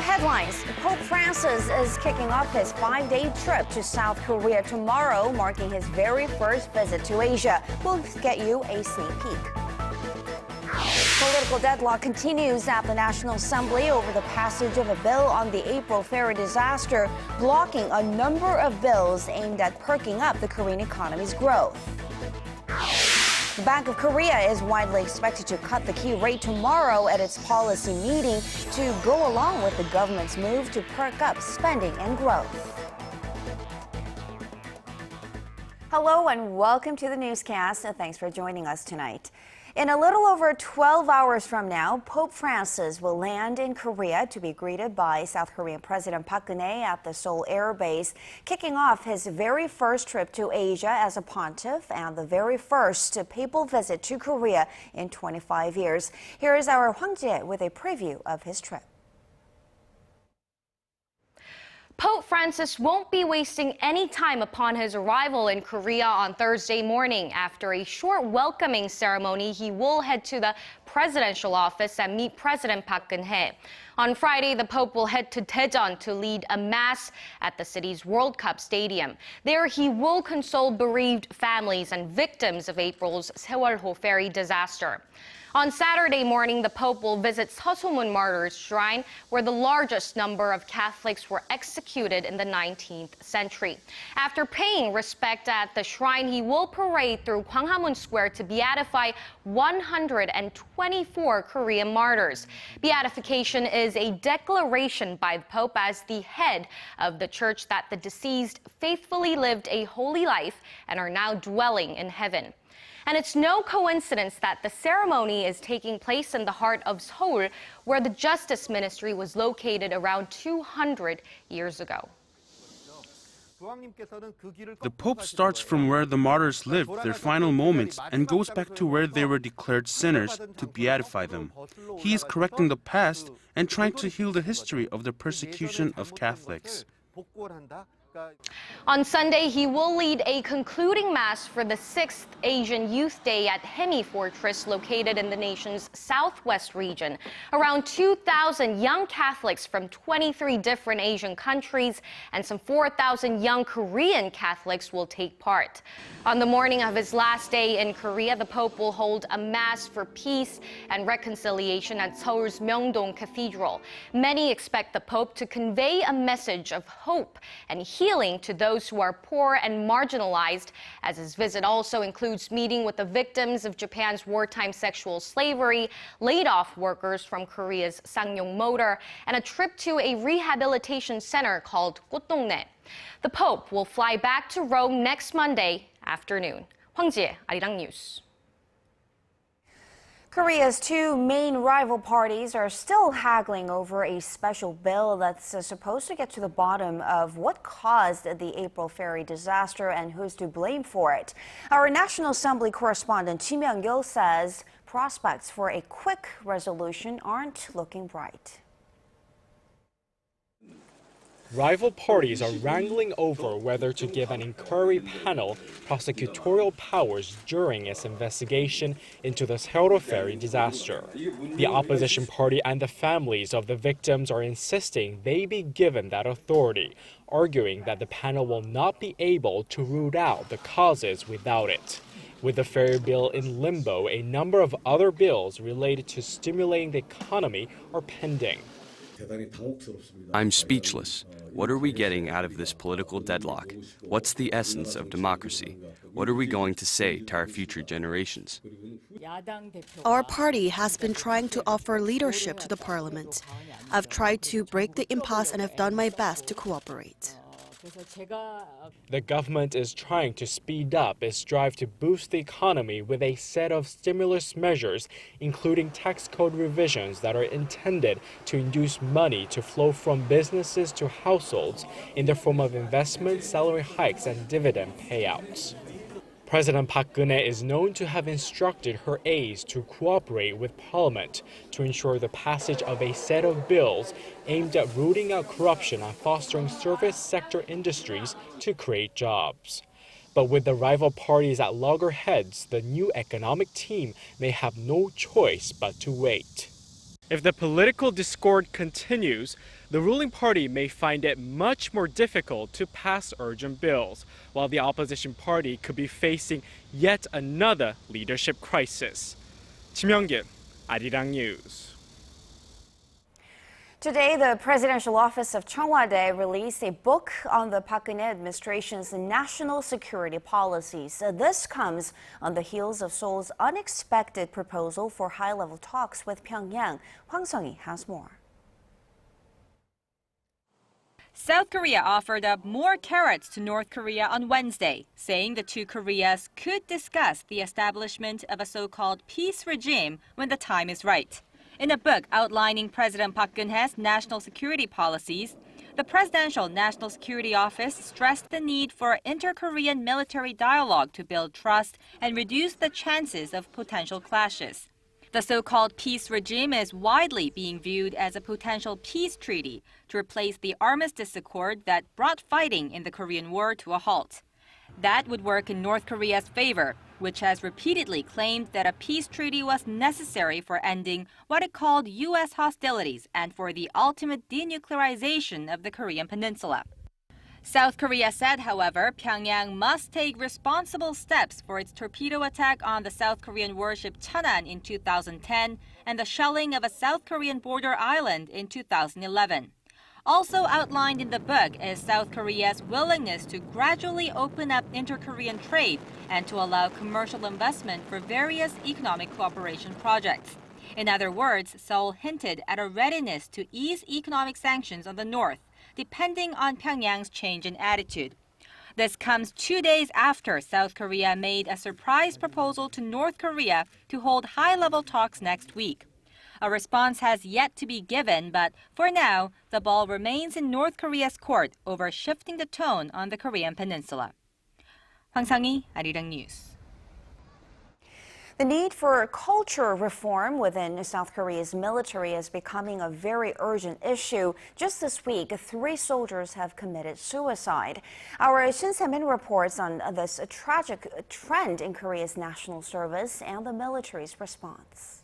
Headlines. Pope Francis is kicking off his 5-day trip to South Korea tomorrow, marking his very first visit to Asia. We'll get you a sneak peek. Political deadlock continues at the National Assembly over the passage of a bill on the April ferry disaster, blocking a number of bills aimed at perking up the Korean economy's growth. The Bank of Korea is widely expected to cut the key rate tomorrow at its policy meeting to go along with the government's move to perk up spending and growth. Hello and welcome to the newscast, and thanks for joining us tonight. In a little over 12 hours from now, Pope Francis will land in Korea to be greeted by South Korean President Park Geun-hye at the Seoul Air Base, kicking off his very first trip to Asia as a pontiff and the very first papal visit to Korea in 25 years. Here is our Hwang Ji with a preview of his trip. Pope Francis won't be wasting any time upon his arrival in Korea on Thursday morning. After a short welcoming ceremony, he will head to the presidential office and meet President Park Geun-hye. On Friday, the Pope will head to Daejeon to lead a mass at the city's World Cup stadium. There, he will console bereaved families and victims of April's Sewol-ho ferry disaster. On Saturday morning, the Pope will visit Seosomun Martyrs Shrine, where the largest number of Catholics were executed in the 19th century. After paying respect at the shrine, he will parade through Gwanghamun Square to beatify 124 Korean martyrs. Beatification is a declaration by the Pope as the head of the church that the deceased faithfully lived a holy life and are now dwelling in heaven. And it's no coincidence that the ceremony is taking place in the heart of Seoul, where the Justice Ministry was located around 200 years ago. The Pope starts from where the martyrs lived their final moments and goes back to where they were declared sinners to beatify them. He is correcting the past and trying to heal the history of the persecution of Catholics. On Sunday, he will lead a concluding mass for the 6th Asian Youth Day at Hemi Fortress, located in the nation's southwest region. Around 2,000 young Catholics from 23 different Asian countries and some 4,000 young Korean Catholics will take part. On the morning of his last day in Korea, the Pope will hold a mass for peace and reconciliation at Seoul's Myeongdong Cathedral. Many expect the Pope to convey a message of hope and healing to those who are poor and marginalized, as his visit also includes meeting with the victims of Japan's wartime sexual slavery, laid-off workers from Korea's Sangyong Motor, and a trip to a rehabilitation center called 꽃동네. The Pope will fly back to Rome next Monday afternoon. Hwang Ji, Arirang News. Korea's two main rival parties are still haggling over a special bill that's supposed to get to the bottom of what caused the April ferry disaster and who's to blame for it. Our National Assembly correspondent Ji Myung-gil says prospects for a quick resolution aren't looking bright. Rival parties are wrangling over whether to give an inquiry panel prosecutorial powers during its investigation into the Sewol ferry disaster. The opposition party and the families of the victims are insisting they be given that authority, arguing that the panel will not be able to root out the causes without it. With the ferry bill in limbo, a number of other bills related to stimulating the economy are pending. I'm speechless. What are we getting out of this political deadlock? What's the essence of democracy? What are we going to say to our future generations? Our party has been trying to offer leadership to the parliament. I've tried to break the impasse and have done my best to cooperate. The government is trying to speed up its drive to boost the economy with a set of stimulus measures, including tax code revisions that are intended to induce money to flow from businesses to households in the form of investment, salary hikes, and dividend payouts. President Park Geun-hye is known to have instructed her aides to cooperate with Parliament to ensure the passage of a set of bills aimed at rooting out corruption and fostering service sector industries to create jobs. But with the rival parties at loggerheads, the new economic team may have no choice but to wait. If the political discord continues, the ruling party may find it much more difficult to pass urgent bills, while the opposition party could be facing yet another leadership crisis. Kim Young-kim, Arirang News. Today, the Presidential Office of Cheong Wa-dae released a book on the Park Geun-hye administration's national security policies. This comes on the heels of Seoul's unexpected proposal for high-level talks with Pyongyang. Hwang Sung-hee has more. South Korea offered up more carrots to North Korea on Wednesday, saying the two Koreas could discuss the establishment of a so-called peace regime when the time is right. In a book outlining President Park Geun-hye's national security policies, the Presidential National Security Office stressed the need for inter-Korean military dialogue to build trust and reduce the chances of potential clashes. The so-called peace regime is widely being viewed as a potential peace treaty to replace the armistice accord that brought fighting in the Korean War to a halt. That would work in North Korea's favor, which has repeatedly claimed that a peace treaty was necessary for ending what it called U.S. hostilities and for the ultimate denuclearization of the Korean peninsula. South Korea said, however, Pyongyang must take responsible steps for its torpedo attack on the South Korean warship Cheonan in 2010 and the shelling of a South Korean border island in 2011. Also outlined in the book is South Korea's willingness to gradually open up inter-Korean trade and to allow commercial investment for various economic cooperation projects. In other words, Seoul hinted at a readiness to ease economic sanctions on the North, depending on Pyongyang's change in attitude. This comes 2 days after South Korea made a surprise proposal to North Korea to hold high-level talks next week. A response has yet to be given, but for now, the ball remains in North Korea's court over shifting the tone on the Korean peninsula. Hwang Sung-hee, Arirang News. The need for culture reform within South Korea's military is becoming a very urgent issue. Just this week, 3 soldiers have committed suicide. Our Shin Se-min reports on this tragic trend in Korea's national service and the military's response.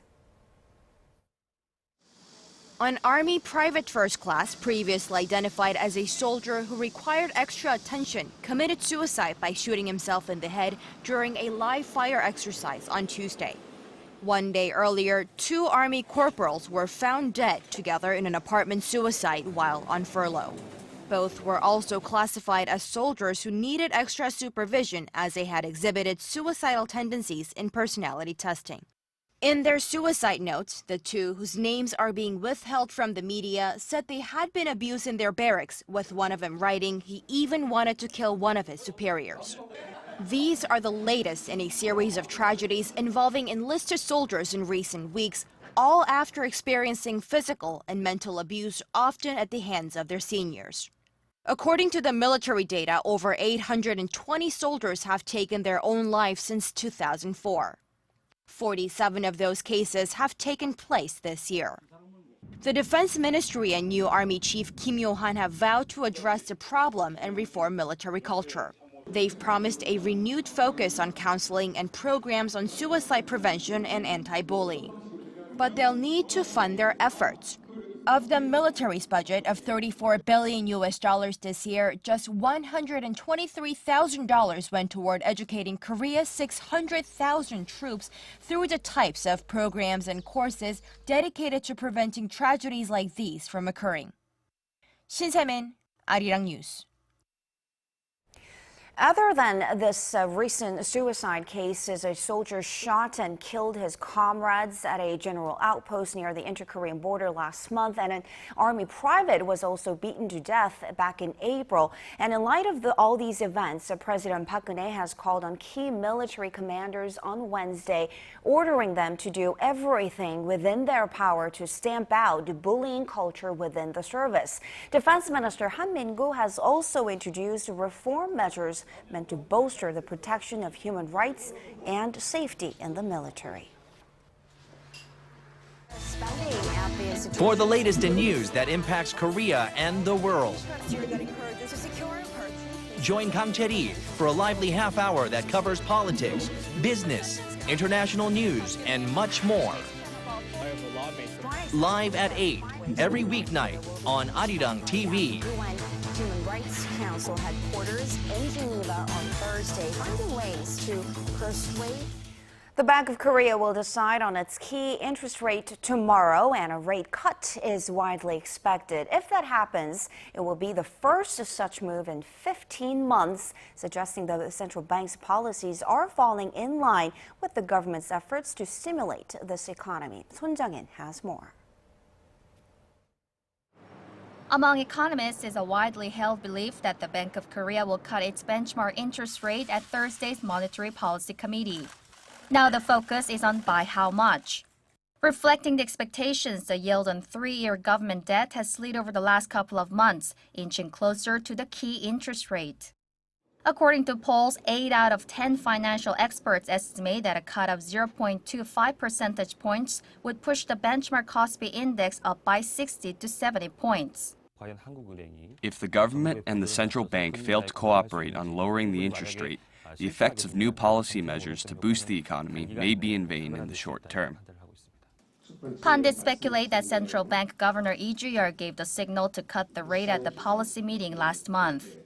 An Army Private First Class, previously identified as a soldier who required extra attention, committed suicide by shooting himself in the head during a live fire exercise on Tuesday. 1 day earlier, 2 Army corporals were found dead together in an apartment suicide while on furlough. Both were also classified as soldiers who needed extra supervision as they had exhibited suicidal tendencies in personality testing. In their suicide notes, the 2, whose names are being withheld from the media, said they had been abused in their barracks, with one of them writing he even wanted to kill one of his superiors. These are the latest in a series of tragedies involving enlisted soldiers in recent weeks, all after experiencing physical and mental abuse, often at the hands of their seniors. According to the military data, over 820 soldiers have taken their own lives since 2004. 47 of those cases have taken place this year. The Defense Ministry and new Army Chief Kim Yo-han have vowed to address the problem and reform military culture. They've promised a renewed focus on counseling and programs on suicide prevention and anti-bullying. But they'll need to fund their efforts. Of the military's budget of $34 billion this year, just $123,000 went toward educating Korea's 600,000 troops through the types of programs and courses dedicated to preventing tragedies like these from occurring. Shin Se-min, Arirang News. Other than this recent suicide case, a soldier shot and killed his comrades at a general outpost near the inter-Korean border last month, and an Army private was also beaten to death back in April. And in light of all these events, President Park Geun-hye has called on key military commanders on Wednesday, ordering them to do everything within their power to stamp out the bullying culture within the service. Defense Minister Han Min-gu has also introduced reform measures meant to bolster the protection of human rights and safety in the military. For the latest in news that impacts Korea and the world, join Kang Chae-ri for a lively half hour that covers politics, business, international news, and much more. Live at 8 every weeknight on Arirang TV. Human Rights Council headquarters in Geneva on Thursday, finding ways to persuade. The Bank of Korea will decide on its key interest rate tomorrow, and a rate cut is widely expected. If that happens, it will be the first such move in 15 months, suggesting that the central bank's policies are falling in line with the government's efforts to stimulate this economy. Son Jang-in has more. Among economists is a widely held belief that the Bank of Korea will cut its benchmark interest rate at Thursday's Monetary Policy Committee. Now the focus is on by how much. Reflecting the expectations, the yield on 3-year government debt has slid over the last couple of months, inching closer to the key interest rate. According to polls, 8 out of 10 financial experts estimate that a cut of 0.25 percentage points would push the benchmark Kospi index up by 60 to 70 points. If the government and the central bank fail to cooperate on lowering the interest rate, the effects of new policy measures to boost the economy may be in vain in the short term. Pundits speculate that Central Bank Governor Lee Ju-yeol gave the signal to cut the rate at the policy meeting last month.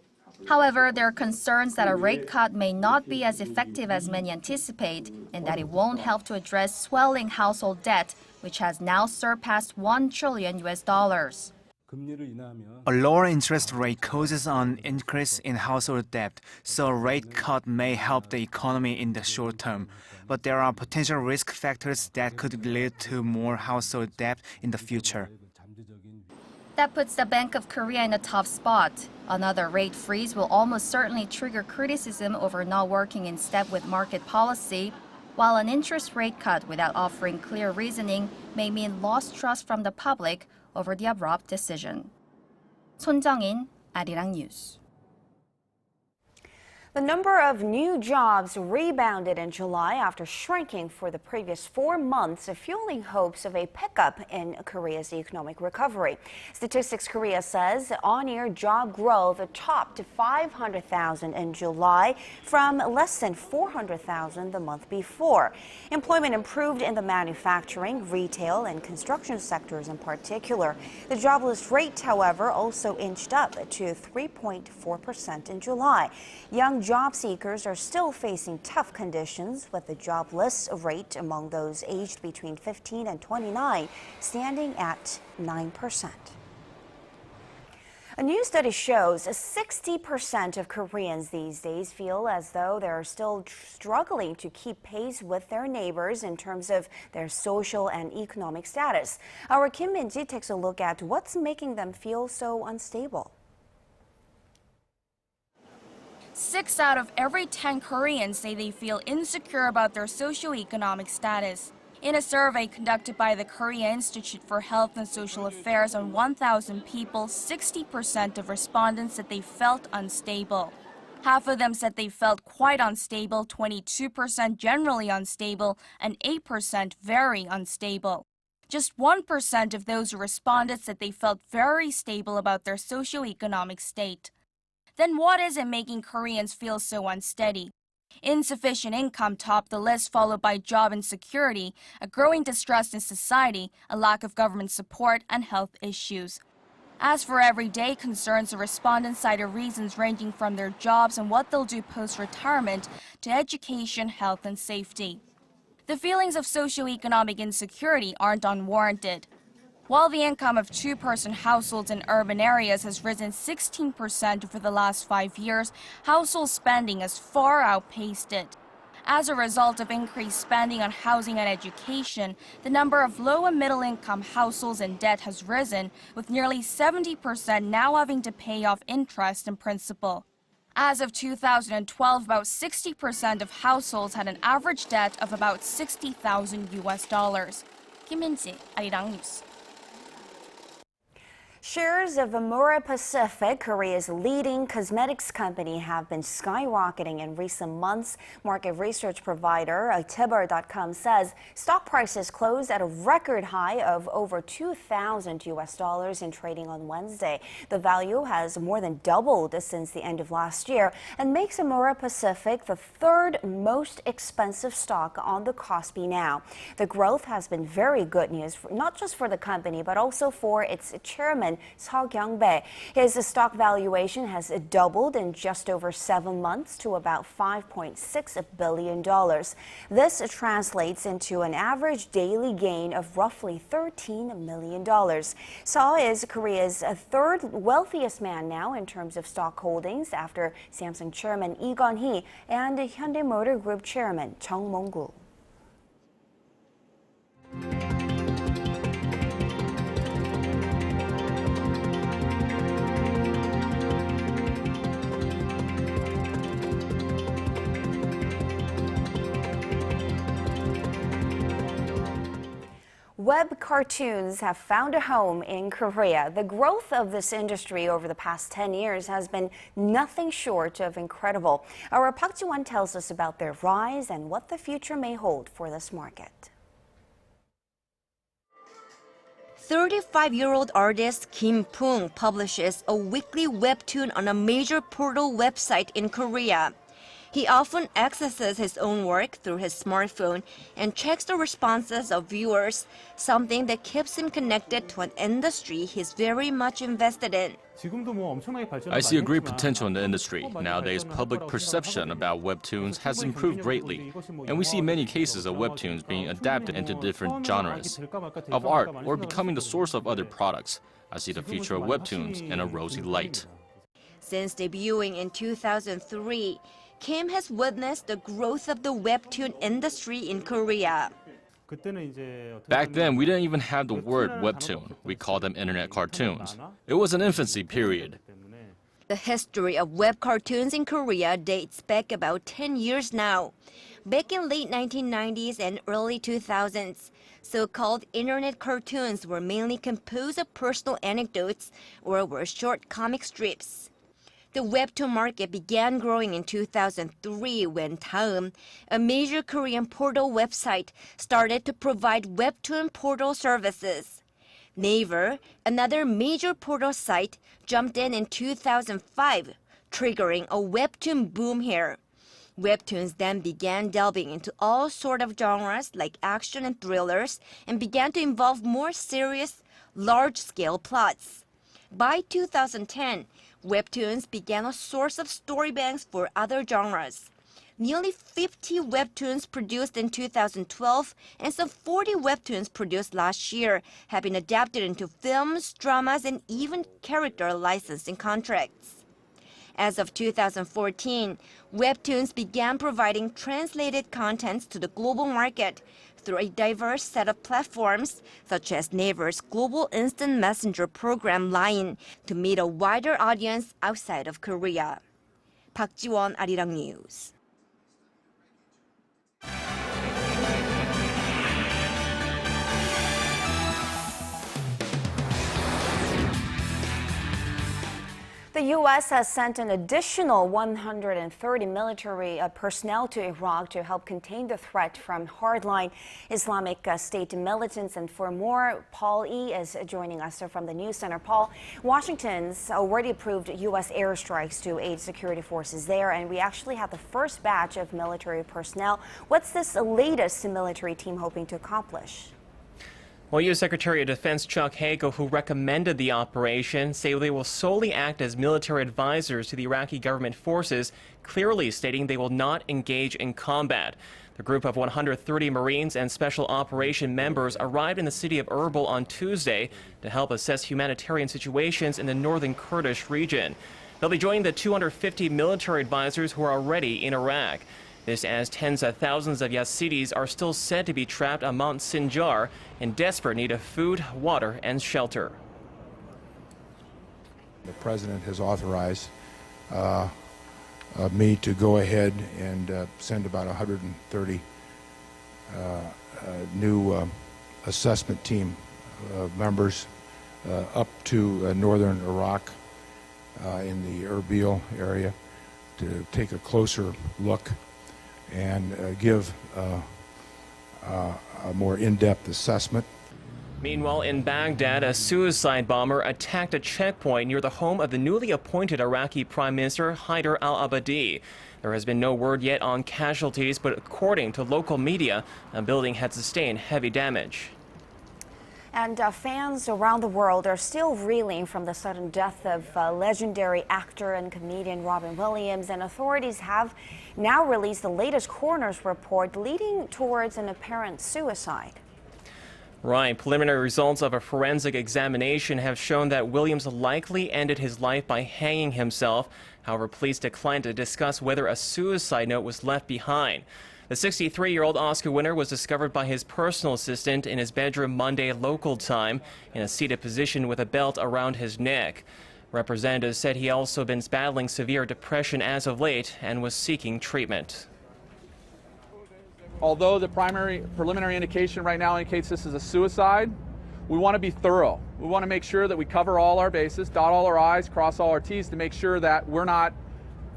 However, there are concerns that a rate cut may not be as effective as many anticipate, and that it won't help to address swelling household debt, which has now surpassed $1 trillion. A lower interest rate causes an increase in household debt, so a rate cut may help the economy in the short term. But there are potential risk factors that could lead to more household debt in the future. That puts the Bank of Korea in a tough spot. Another rate freeze will almost certainly trigger criticism over not working in step with market policy, while an interest rate cut without offering clear reasoning may mean lost trust from the public over the abrupt decision. Son Jang-in, Arirang News. The number of new jobs rebounded in July after shrinking for the previous 4 months, fueling hopes of a pickup in Korea's economic recovery. Statistics Korea says on-year job growth topped 500,000 in July from less than 400,000 the month before. Employment improved in the manufacturing, retail, and construction sectors in particular. The jobless rate, however, also inched up to 3.4% in July. Young job seekers are still facing tough conditions, with the jobless rate among those aged between 15 and 29 standing at 9%. A new study shows 60% of Koreans these days feel as though they're still struggling to keep pace with their neighbors in terms of their social and economic status. Our Kim Min-ji takes a look at what's making them feel so unstable. 6 out of every 10 Koreans say they feel insecure about their socioeconomic status. In a survey conducted by the Korea Institute for Health and Social Affairs on 1,000 people, 60% of respondents said they felt unstable. Half of them said they felt quite unstable, 22% generally unstable, and 8% very unstable. Just 1% of those who responded said they felt very stable about their socioeconomic state. Then what is it making Koreans feel so unsteady? Insufficient income topped the list, followed by job insecurity, a growing distrust in society, a lack of government support, and health issues. As for everyday concerns, the respondents cited reasons ranging from their jobs and what they'll do post-retirement to education, health, and safety. The feelings of socioeconomic insecurity aren't unwarranted. While the income of two-person households in urban areas has risen 16% over the last 5 years, household spending has far outpaced it. As a result of increased spending on housing and education, the number of low and middle-income households in debt has risen, with nearly 70% now having to pay off interest and principal. As of 2012, about 60% of households had an average debt of about $60,000. Kim Min-ji, Arirang News. Shares of AMORE Pacific, Korea's leading cosmetics company, have been skyrocketing in recent months. Market research provider Tibber.com says stock prices closed at a record high of over $2,000 in trading on Wednesday. The value has more than doubled since the end of last year and makes AMORE Pacific the third most expensive stock on the Kospi now. The growth has been very good news, not just for the company, but also for its chairman, Seo Kyung-bae. His stock valuation has doubled in just over 7 months to about $5.6 billion. This translates into an average daily gain of roughly $13 million. Seo is Korea's third wealthiest man now in terms of stock holdings after Samsung chairman Lee Gun-hee and Hyundai Motor Group chairman Chung Mong-gu. Web cartoons have found a home in Korea. The growth of this industry over the past 10 years has been nothing short of incredible. Our Park Ji-won tells us about their rise and what the future may hold for this market. 35-year-old artist Kim Pung publishes a weekly webtoon on a major portal website in Korea. He often accesses his own work through his smartphone and checks the responses of viewers, something that keeps him connected to an industry he's very much invested in. I see a great potential in the industry. Nowadays, public perception about webtoons has improved greatly, and we see many cases of webtoons being adapted into different genres of art or becoming the source of other products. I see the future of webtoons in a rosy light. Since debuting in 2003, Kim has witnessed the growth of the webtoon industry in Korea. Back then, we didn't even have the word webtoon. We called them internet cartoons. It was an infancy period. The history of web cartoons in Korea dates back about 10 years now. Back in late 1990s and early 2000s, so-called internet cartoons were mainly composed of personal anecdotes or were short comic strips. The webtoon market began growing in 2003 when Daum, a major Korean portal website, started to provide webtoon portal services. Naver, another major portal site, jumped in 2005, triggering a webtoon boom here. Webtoons then began delving into all sorts of genres like action and thrillers and began to involve more serious, large-scale plots. By 2010, webtoons began a source of story banks for other genres. Nearly 50 webtoons produced in 2012 and some 40 webtoons produced last year have been adapted into films, dramas, and even character licensing contracts. As of 2014, webtoons began providing translated contents to the global market through a diverse set of platforms, such as Naver's global instant messenger program Line, to meet a wider audience outside of Korea. Park Ji-won, Arirang News. The U.S. has sent an additional 130 military personnel to Iraq to help contain the threat from hardline Islamic State militants. And for more, Paul E. is joining us from the News Center. Paul, Washington's already approved U.S. airstrikes to aid security forces there, and we actually have the first batch of military personnel. What's this latest military team hoping to accomplish? Well, U.S. Secretary of Defense Chuck Hagel, who recommended the operation, say they will solely act as military advisors to the Iraqi government forces, clearly stating they will not engage in combat. The group of 130 Marines and Special Operation members arrived in the city of Erbil on Tuesday to help assess humanitarian situations in the northern Kurdish region. They'll be joining the 250 military advisors who are already in Iraq. This as tens of thousands of Yazidis are still said to be trapped on Mount Sinjar in desperate need of food, water, and shelter. The president has authorized me to go ahead and send about 130 new assessment team members up to northern Iraq in the Erbil area to take a closer look and give a more in-depth assessment. Meanwhile, in Baghdad, a suicide bomber attacked a checkpoint near the home of the newly appointed Iraqi Prime Minister Haider al-Abadi. There has been no word yet on casualties, but according to local media, the building had sustained heavy damage. And fans around the world are still reeling from the sudden death of legendary actor and comedian Robin Williams, and authorities have now released the latest coroner's report leading towards an apparent suicide. Right. Preliminary results of a forensic examination have shown that Williams likely ended his life by hanging himself. However, police declined to discuss whether a suicide note was left behind. The 63-year-old Oscar winner was discovered by his personal assistant in his bedroom Monday local time in a seated position with a belt around his neck. Representatives said he also been battling severe depression as of late and was seeking treatment. Although the preliminary indication right now indicates this is a suicide, we want to be thorough. We want to make sure that we cover all our bases, dot all our I's, cross all our T's to make sure that we're not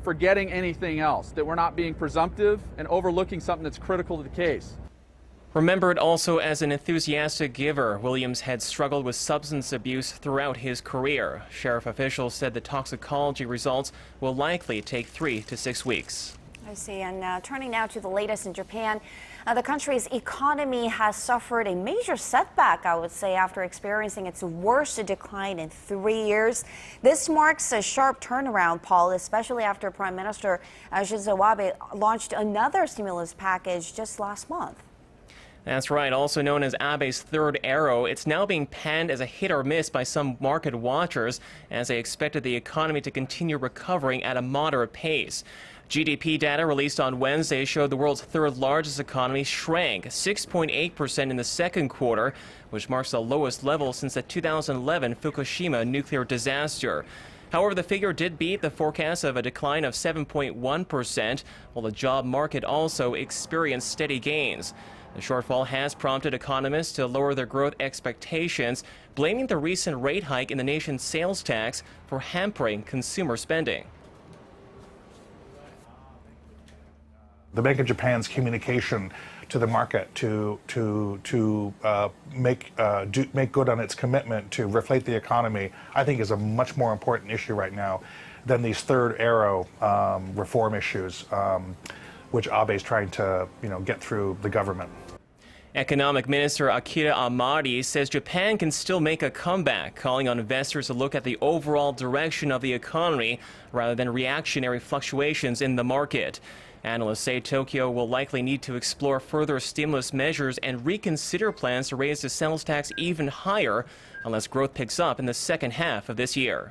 forgetting anything else, that we're not being presumptive and overlooking something that's critical to the case. Remembered also as an enthusiastic giver, Williams had struggled with substance abuse throughout his career. Sheriff officials said the toxicology results will likely take 3 to 6 weeks. I see. And turning now to the latest in Japan, the country's economy has suffered a major setback, I would say, after experiencing its worst decline in 3 years. This marks a sharp turnaround, Paul, especially after Prime Minister Shinzo Abe launched another stimulus package just last month. That's right. Also known as Abe's third arrow, it's now being panned as a hit or miss by some market watchers as they expected the economy to continue recovering at a moderate pace. GDP data released on Wednesday showed the world's third largest economy shrank 6.8% in the second quarter, which marks the lowest level since the 2011 Fukushima nuclear disaster. However, the figure did beat the forecast of a decline of 7.1%, while the job market also experienced steady gains. The shortfall has prompted economists to lower their growth expectations, blaming the recent rate hike in the nation's sales tax for hampering consumer spending. The Bank of Japan's communication to the market to make good on its commitment to reflate the economy, I think, is a much more important issue right now than these third arrow reform issues, which Abe is trying to, get through the government. Economic Minister Akira Amari says Japan can still make a comeback, calling on investors to look at the overall direction of the economy rather than reactionary fluctuations in the market. Analysts say Tokyo will likely need to explore further stimulus measures and reconsider plans to raise the sales tax even higher unless growth picks up in the second half of this year.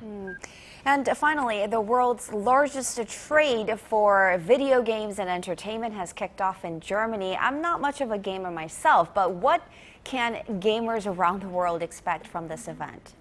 And finally, the world's largest trade for video games and entertainment has kicked off in Germany. I'm not much of a gamer myself, but what can gamers around the world expect from this event?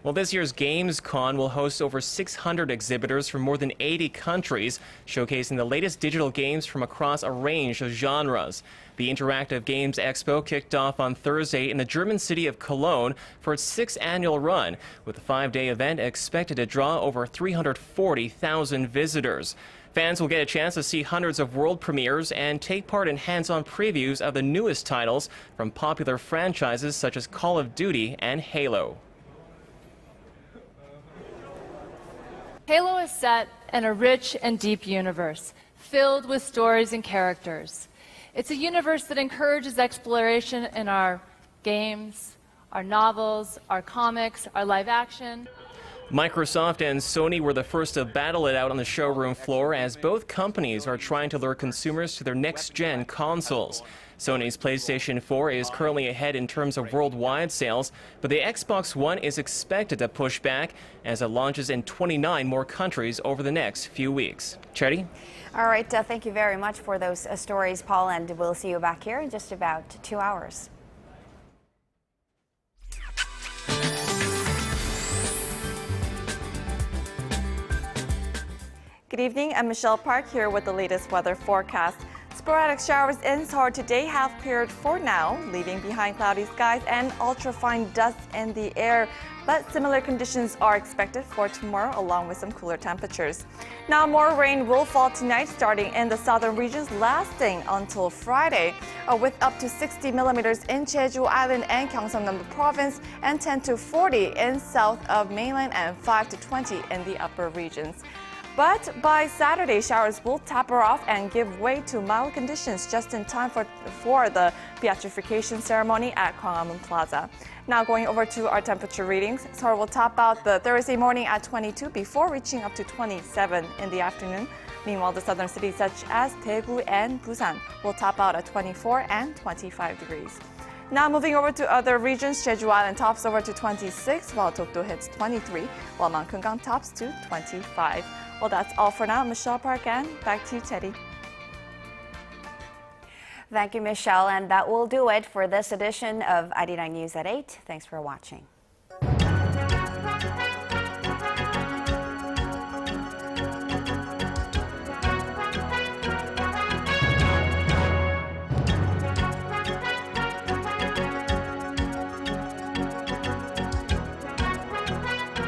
Well, this year's Gamescom will host over 600 exhibitors from more than 80 countries, showcasing the latest digital games from across a range of genres. The Interactive Games Expo kicked off on Thursday in the German city of Cologne for its 6th annual run, with the 5-day event expected to draw over 340,000 visitors. Fans will get a chance to see hundreds of world premieres and take part in hands-on previews of the newest titles from popular franchises such as Call of Duty and Halo. Halo is set in a rich and deep universe, filled with stories and characters. It's a universe that encourages exploration in our games, our novels, our comics, our live action. Microsoft and Sony were the first to battle it out on the showroom floor as both companies are trying to lure consumers to their next-gen consoles. Sony's PlayStation 4 is currently ahead in terms of worldwide sales, but the Xbox One is expected to push back as it launches in 29 more countries over the next few weeks. Chetty? All right, thank you very much for those stories, Paul, and we'll see you back here in just about 2 hours. Good evening, I'm Michelle Park here with the latest weather forecast. sporadic showers in Seoul today have cleared for now, leaving behind cloudy skies and ultrafine dust in the air. But similar conditions are expected for tomorrow, along with some cooler temperatures. Now, more rain will fall tonight, starting in the southern regions, lasting until Friday, with up to 60 millimeters in Jeju Island and Gyeongsang-namdo Province, and 10 to 40 in south of mainland, and 5 to 20 in the upper regions. But by Saturday, showers will taper off and give way to mild conditions just in time for the beatification ceremony at Gwanghwamun Plaza. Now going over to our temperature readings. Seoul will top out the Thursday morning at 22 before reaching up to 27 in the afternoon. Meanwhile, the southern cities such as Daegu and Busan will top out at 24 and 25 degrees. Now moving over to other regions, Jeju Island tops over to 26, while Dokdo hits 23, while Mount Kumgang tops to 25. Well, that's all for now. Michelle Park, and back to you, Teddy. Thank you, Michelle. And that will do it for this edition of Arirang News at 8. Thanks for watching.